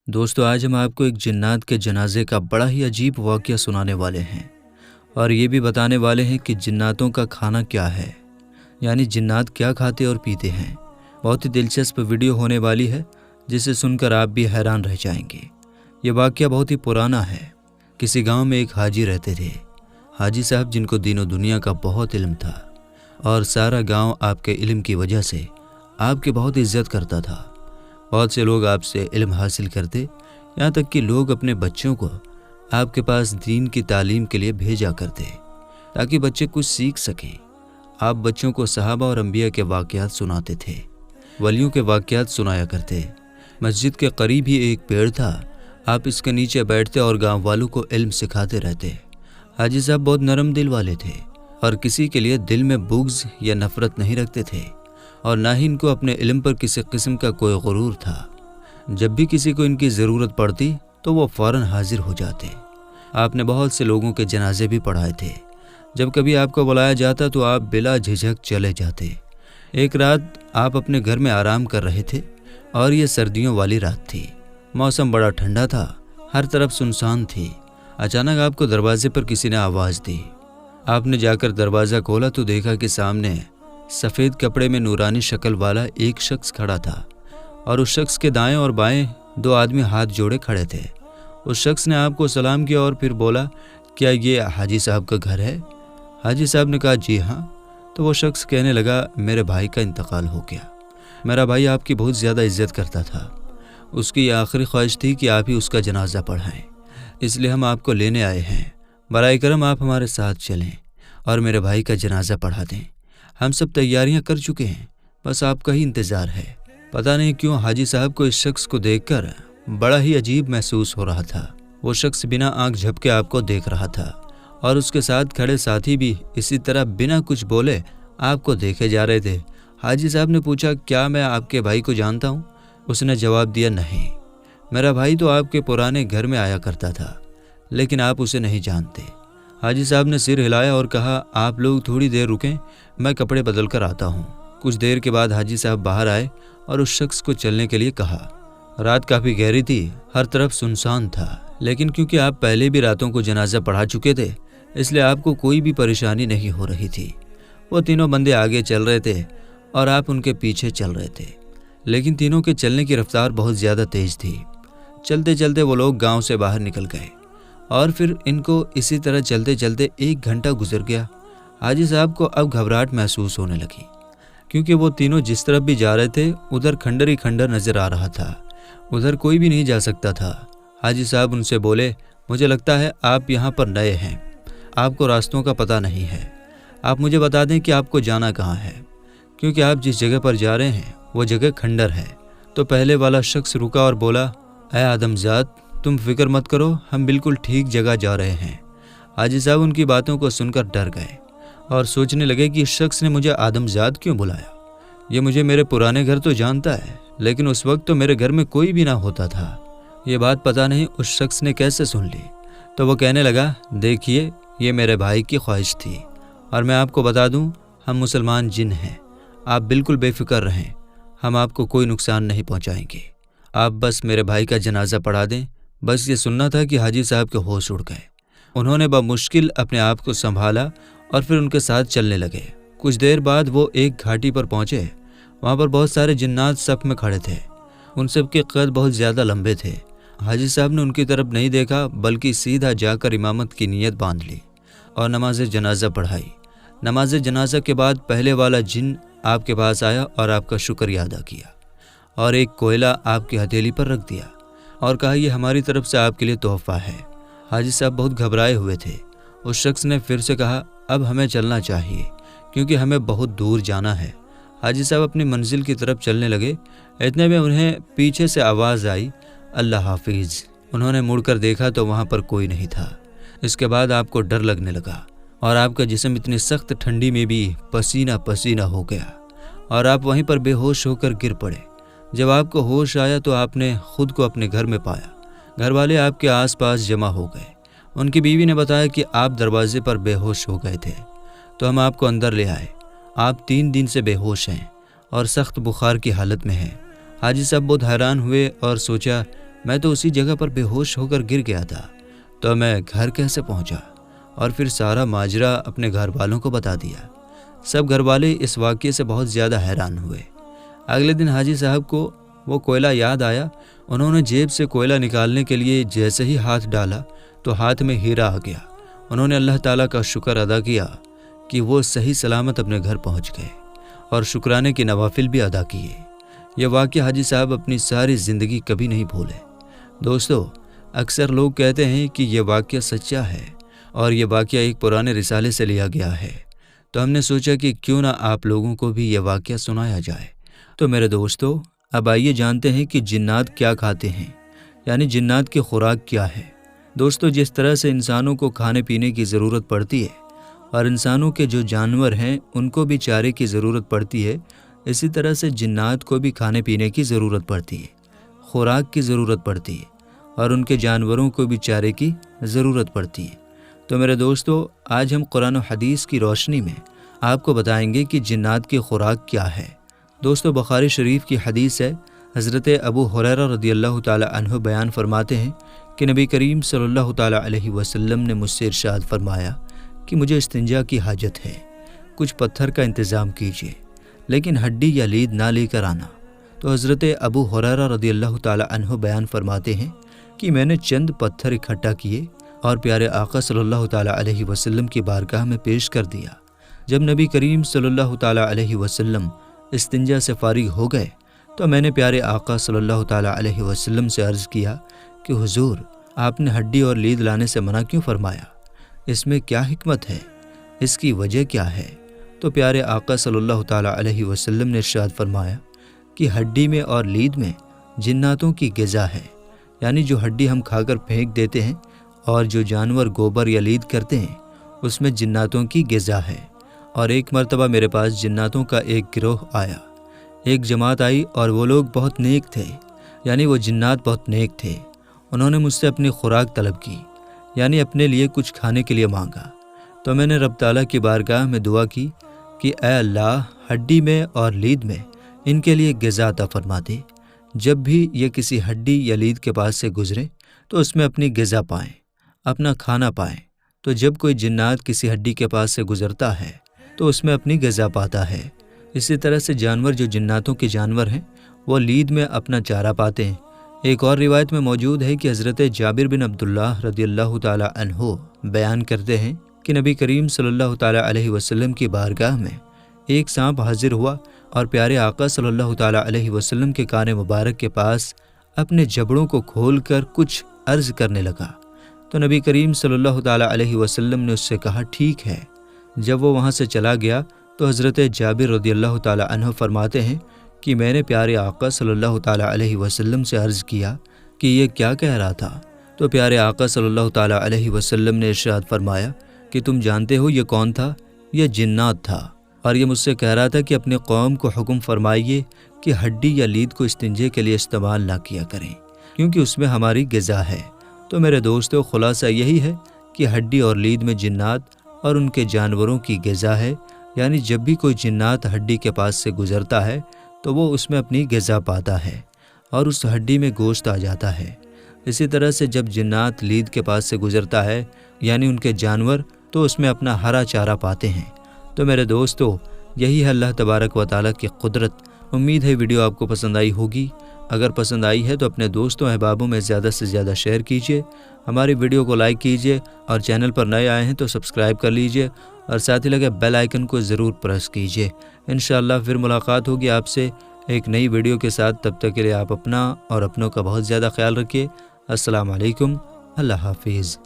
دوستو آج ہم آپ کو ایک جنات کے جنازے کا بڑا ہی عجیب واقعہ سنانے والے ہیں اور یہ بھی بتانے والے ہیں کہ جناتوں کا کھانا کیا ہے، یعنی جنات کیا کھاتے اور پیتے ہیں۔ بہت ہی دلچسپ ویڈیو ہونے والی ہے جسے سن کر آپ بھی حیران رہ جائیں گے۔ یہ واقعہ بہت ہی پرانا ہے۔ کسی گاؤں میں ایک حاجی رہتے تھے۔ حاجی صاحب جن کو دین و دنیا کا بہت علم تھا اور سارا گاؤں آپ کے علم کی وجہ سے آپ کی بہت عزت کرتا تھا۔ بہت سے لوگ آپ سے علم حاصل کرتے، یہاں تک کہ لوگ اپنے بچوں کو آپ کے پاس دین کی تعلیم کے لیے بھیجا کرتے تاکہ بچے کچھ سیکھ سکیں۔ آپ بچوں کو صحابہ اور انبیاء کے واقعات سناتے تھے، ولیوں کے واقعات سنایا کرتے۔ مسجد کے قریب ہی ایک پیڑ تھا، آپ اس کے نیچے بیٹھتے اور گاؤں والوں کو علم سکھاتے رہتے۔ حاجی صاحب بہت نرم دل والے تھے اور کسی کے لیے دل میں بغض یا نفرت نہیں رکھتے تھے، اور نہ ہی ان کو اپنے علم پر کسی قسم کا کوئی غرور تھا۔ جب بھی کسی کو ان کی ضرورت پڑتی تو وہ فوراً حاضر ہو جاتے۔ آپ نے بہت سے لوگوں کے جنازے بھی پڑھائے تھے۔ جب کبھی آپ کو بلایا جاتا تو آپ بلا جھجک چلے جاتے۔ ایک رات آپ اپنے گھر میں آرام کر رہے تھے اور یہ سردیوں والی رات تھی۔ موسم بڑا ٹھنڈا تھا، ہر طرف سنسان تھی۔ اچانک آپ کو دروازے پر کسی نے آواز دی۔ آپ نے جا کر دروازہ کھولا تو دیکھا کہ سامنے سفید کپڑے میں نورانی شکل والا ایک شخص کھڑا تھا، اور اس شخص کے دائیں اور بائیں دو آدمی ہاتھ جوڑے کھڑے تھے۔ اس شخص نے آپ کو سلام کیا اور پھر بولا، کیا یہ حاجی صاحب کا گھر ہے؟ حاجی صاحب نے کہا، جی ہاں۔ تو وہ شخص کہنے لگا، میرے بھائی کا انتقال ہو گیا۔ میرا بھائی آپ کی بہت زیادہ عزت کرتا تھا، اس کی یہ آخری خواہش تھی کہ آپ ہی اس کا جنازہ پڑھائیں، اس لیے ہم آپ کو لینے آئے ہیں۔ برائے کرم آپ ہمارے ساتھ چلیں اور میرے بھائی کا جنازہ پڑھا دیں۔ ہم سب تیاریاں کر چکے ہیں، بس آپ کا ہی انتظار ہے۔ پتہ نہیں کیوں حاجی صاحب کو اس شخص کو دیکھ کر بڑا ہی عجیب محسوس ہو رہا تھا۔ وہ شخص بنا آنکھ جھپکے آپ کو دیکھ رہا تھا، اور اس کے ساتھ کھڑے ساتھی بھی اسی طرح بنا کچھ بولے آپ کو دیکھے جا رہے تھے۔ حاجی صاحب نے پوچھا، کیا میں آپ کے بھائی کو جانتا ہوں؟ اس نے جواب دیا، نہیں، میرا بھائی تو آپ کے پرانے گھر میں آیا کرتا تھا، لیکن آپ اسے نہیں جانتے۔ حاجی صاحب نے سر ہلایا اور کہا، آپ لوگ تھوڑی دیر رکیں، میں کپڑے بدل کر آتا ہوں۔ کچھ دیر کے بعد حاجی صاحب باہر آئے اور اس شخص کو چلنے کے لیے کہا۔ رات کافی گہری تھی، ہر طرف سنسان تھا، لیکن کیونکہ آپ پہلے بھی راتوں کو جنازہ پڑھا چکے تھے اس لیے آپ کو کوئی بھی پریشانی نہیں ہو رہی تھی۔ وہ تینوں بندے آگے چل رہے تھے اور آپ ان کے پیچھے چل رہے تھے، لیکن تینوں کے چلنے کی رفتار بہت زیادہ تیز تھی۔ چلتے چلتے وہ لوگ گاؤں سے باہر نکل گئے اور پھر ان کو اسی طرح چلتے چلتے 1 گھنٹہ گزر گیا۔ حاجی صاحب کو اب گھبراہٹ محسوس ہونے لگی، کیونکہ وہ تینوں جس طرف بھی جا رہے تھے ادھر کھنڈر ہی کھنڈر نظر آ رہا تھا، ادھر کوئی بھی نہیں جا سکتا تھا۔ حاجی صاحب ان سے بولے، مجھے لگتا ہے آپ یہاں پر نئے ہیں، آپ کو راستوں کا پتہ نہیں ہے۔ آپ مجھے بتا دیں کہ آپ کو جانا کہاں ہے، کیونکہ آپ جس جگہ پر جا رہے ہیں وہ جگہ کھنڈر ہے۔ تو پہلے والا شخص رکا اور بولا، اے آدم زاد، تم فکر مت کرو، ہم بالکل ٹھیک جگہ جا رہے ہیں۔ حاجی صاحب ان کی باتوں کو سن کر ڈر گئے اور سوچنے لگے کہ اس شخص نے مجھے آدم زاد کیوں بلایا؟ یہ مجھے میرے پرانے گھر تو جانتا ہے، لیکن اس وقت تو میرے گھر میں کوئی بھی نہ ہوتا تھا۔ یہ بات پتہ نہیں اس شخص نے کیسے سن لی۔ تو وہ کہنے لگا، دیکھیے، یہ میرے بھائی کی خواہش تھی، اور میں آپ کو بتا دوں، ہم مسلمان جن ہیں، آپ بالکل بے فکر رہیں، ہم آپ کو کوئی نقصان نہیں پہنچائیں گے۔ آپ بس میرے بھائی کا جنازہ پڑھا دیں۔ بس یہ سننا تھا کہ حاجی صاحب کے ہوش اڑ گئے۔ انہوں نے بمشکل اپنے آپ کو سنبھالا اور پھر ان کے ساتھ چلنے لگے۔ کچھ دیر بعد وہ ایک گھاٹی پر پہنچے، وہاں پر بہت سارے جنات صف میں کھڑے تھے، ان سب کے قد بہت زیادہ لمبے تھے۔ حاجی صاحب نے ان کی طرف نہیں دیکھا بلکہ سیدھا جا کر امامت کی نیت باندھ لی اور نماز جنازہ پڑھائی۔ نماز جنازہ کے بعد پہلے والا جن آپ کے پاس آیا اور آپ کا شکریہ ادا کیا اور ایک کوئلہ آپ کی ہتھیلی پر رکھ دیا اور کہا، یہ ہماری طرف سے آپ کے لیے تحفہ ہے۔ حاجی صاحب بہت گھبرائے ہوئے تھے۔ اس شخص نے پھر سے کہا، اب ہمیں چلنا چاہیے کیونکہ ہمیں بہت دور جانا ہے۔ حاجی صاحب اپنی منزل کی طرف چلنے لگے، اتنے میں انہیں پیچھے سے آواز آئی، اللہ حافظ۔ انہوں نے مڑ کر دیکھا تو وہاں پر کوئی نہیں تھا۔ اس کے بعد آپ کو ڈر لگنے لگا اور آپ کا جسم اتنی سخت ٹھنڈی میں بھی پسینہ پسینہ ہو گیا اور آپ وہیں پر بے ہوش ہو کر گر پڑے۔ جب آپ کو ہوش آیا تو آپ نے خود کو اپنے گھر میں پایا۔ گھر والے آپ کے آس پاس جمع ہو گئے۔ ان کی بیوی نے بتایا کہ آپ دروازے پر بے ہوش ہو گئے تھے، تو ہم آپ کو اندر لے آئے۔ آپ 3 دن سے بے ہوش ہیں اور سخت بخار کی حالت میں ہیں۔ حاجی صاحب بہت حیران ہوئے اور سوچا میں تو اسی جگہ پر بے ہوش ہو کر گر گیا تھا، تو میں گھر کیسے پہنچا؟ اور پھر سارا ماجرا اپنے گھر والوں کو بتا دیا۔ سب گھر والے اس واقعے سے بہت زیادہ حیران ہوئے۔ اگلے دن حاجی صاحب کو وہ کوئلہ یاد آیا۔ انہوں نے جیب سے کوئلہ نکالنے کے لیے جیسے ہی ہاتھ ڈالا تو ہاتھ میں ہیرا آ گیا۔ انہوں نے اللہ تعالیٰ کا شکر ادا کیا کہ وہ صحیح سلامت اپنے گھر پہنچ گئے اور شکرانے کے نوافل بھی ادا کیے۔ یہ واقعہ حاجی صاحب اپنی ساری زندگی کبھی نہیں بھولے۔ دوستو، اکثر لوگ کہتے ہیں کہ یہ واقعہ سچا ہے اور یہ واقعہ ایک پرانے رسالے سے لیا گیا ہے، تو ہم نے سوچا کہ کیوں نہ آپ لوگوں کو بھی یہ واقعہ سنایا جائے۔ تو میرے دوستو، اب آئیے جانتے ہیں کہ جنات کیا کھاتے ہیں، یعنی جنات کی خوراک کیا ہے۔ دوستو، جس طرح سے انسانوں کو کھانے پینے کی ضرورت پڑتی ہے اور انسانوں کے جو جانور ہیں ان کو بھی چارے کی ضرورت پڑتی ہے، اسی طرح سے جنات کو بھی کھانے پینے کی ضرورت پڑتی ہے، خوراک کی ضرورت پڑتی ہے، اور ان کے جانوروں کو بھی چارے کی ضرورت پڑتی ہے۔ تو میرے دوستو، آج ہم قرآن و حدیث کی روشنی میں آپ کو بتائیں گے کہ جنات کی خوراک کیا ہے۔ دوستو، بخاری شریف کی حدیث ہے، حضرت ابو ہریرہ رضی اللہ تعالی عنہ بیان فرماتے ہیں کہ نبی کریم صلی اللہ تعالی علیہ وسلم نے مجھ سے ارشاد فرمایا کہ مجھے استنجا کی حاجت ہے، کچھ پتھر کا انتظام کیجیے، لیکن ہڈی یا لید نہ لے کر آنا۔ تو حضرت ابو ہریرہ رضی اللہ تعالی عنہ بیان فرماتے ہیں کہ میں نے چند پتھر اکٹھا کیے اور پیارے آقا صلی اللہ تعالی علیہ وسلم کی بارگاہ میں پیش کر دیا۔ جب نبی کریم صلی اللہ تعالی علیہ وسلم استنجا سے فارغ ہو گئے تو میں نے پیارے آقا صلی اللہ تعالی علیہ وسلم سے عرض کیا کہ حضور، آپ نے ہڈی اور لید لانے سے منع کیوں فرمایا؟ اس میں کیا حکمت ہے؟ اس کی وجہ کیا ہے؟ تو پیارے آقا صلی اللہ تعالی علیہ وسلم نے ارشاد فرمایا کہ ہڈی میں اور لید میں جناتوں کی غذا ہے، یعنی جو ہڈی ہم کھا کر پھینک دیتے ہیں اور جو جانور گوبر یا لید کرتے ہیں اس میں جناتوں کی غذا ہے۔ اور ایک مرتبہ میرے پاس جناتوں کا ایک گروہ آیا، ایک جماعت آئی اور وہ لوگ بہت نیک تھے، یعنی وہ جنات بہت نیک تھے۔ انہوں نے مجھ سے اپنی خوراک طلب کی، یعنی اپنے لیے کچھ کھانے کے لیے مانگا۔ تو میں نے رب تعالیٰ کی بارگاہ میں دعا کی کہ اے اللہ، ہڈی میں اور لید میں ان کے لیے غذا عطا فرما دے۔ جب بھی یہ کسی ہڈی یا لید کے پاس سے گزرے تو اس میں اپنی غذا پائیں، اپنا کھانا پائیں۔ تو جب کوئی جنات کسی ہڈی کے پاس سے گزرتا ہے تو اس میں اپنی غذا پاتا ہے۔ اسی طرح سے جانور جو جناتوں کے جانور ہیں وہ لید میں اپنا چارہ پاتے ہیں۔ ایک اور روایت میں موجود ہے کہ حضرت جابر بن عبداللہ رضی اللہ تعالی عنہ بیان کرتے ہیں کہ نبی کریم صلی اللہ تعالی علیہ وسلم کی بارگاہ میں ایک سانپ حاضر ہوا اور پیارے آقا صلی اللہ تعالی علیہ وسلم کے کان مبارک کے پاس اپنے جبڑوں کو کھول کر کچھ عرض کرنے لگا۔ تو نبی کریم صلی اللہ تعالی علیہ وسلم نے اس سے کہا ٹھیک ہے۔ جب وہ وہاں سے چلا گیا تو حضرت جابر رضی اللہ تعالی عنہ فرماتے ہیں کہ میں نے پیارے آقا صلی اللہ تعالی علیہ وسلم سے عرض کیا کہ یہ کیا کہہ رہا تھا؟ تو پیارے آقا صلی اللہ تعالی علیہ وسلم نے ارشاد فرمایا کہ تم جانتے ہو یہ کون تھا؟ یہ جنات تھا، اور یہ مجھ سے کہہ رہا تھا کہ اپنے قوم کو حکم فرمائیے کہ ہڈی یا لید کو استنجے کے لیے استعمال نہ کیا کریں، کیونکہ اس میں ہماری غذا ہے۔ تو میرے دوستو، خلاصہ یہی ہے کہ ہڈی اور لید میں جنات اور ان کے جانوروں کی غذا ہے، یعنی جب بھی کوئی جنات ہڈی کے پاس سے گزرتا ہے تو وہ اس میں اپنی غذا پاتا ہے اور اس ہڈی میں گوشت آ جاتا ہے۔ اسی طرح سے جب جنات لید کے پاس سے گزرتا ہے، یعنی ان کے جانور، تو اس میں اپنا ہرا چارہ پاتے ہیں۔ تو میرے دوستو، یہی ہے اللہ تبارک و تعالیٰ کی قدرت۔ امید ہے ویڈیو آپ کو پسند آئی ہوگی۔ اگر پسند آئی ہے تو اپنے دوستوں احبابوں میں زیادہ سے زیادہ شیئر کیجیے، ہماری ویڈیو کو لائک کیجیے، اور چینل پر نئے آئے ہیں تو سبسکرائب کر لیجیے، اور ساتھ ہی لگے بیل آئیکن کو ضرور پریس کیجیے۔ انشاءاللہ پھر ملاقات ہوگی آپ سے ایک نئی ویڈیو کے ساتھ۔ تب تک کے لیے آپ اپنا اور اپنوں کا بہت زیادہ خیال رکھیے۔ السلام علیکم، اللہ حافظ۔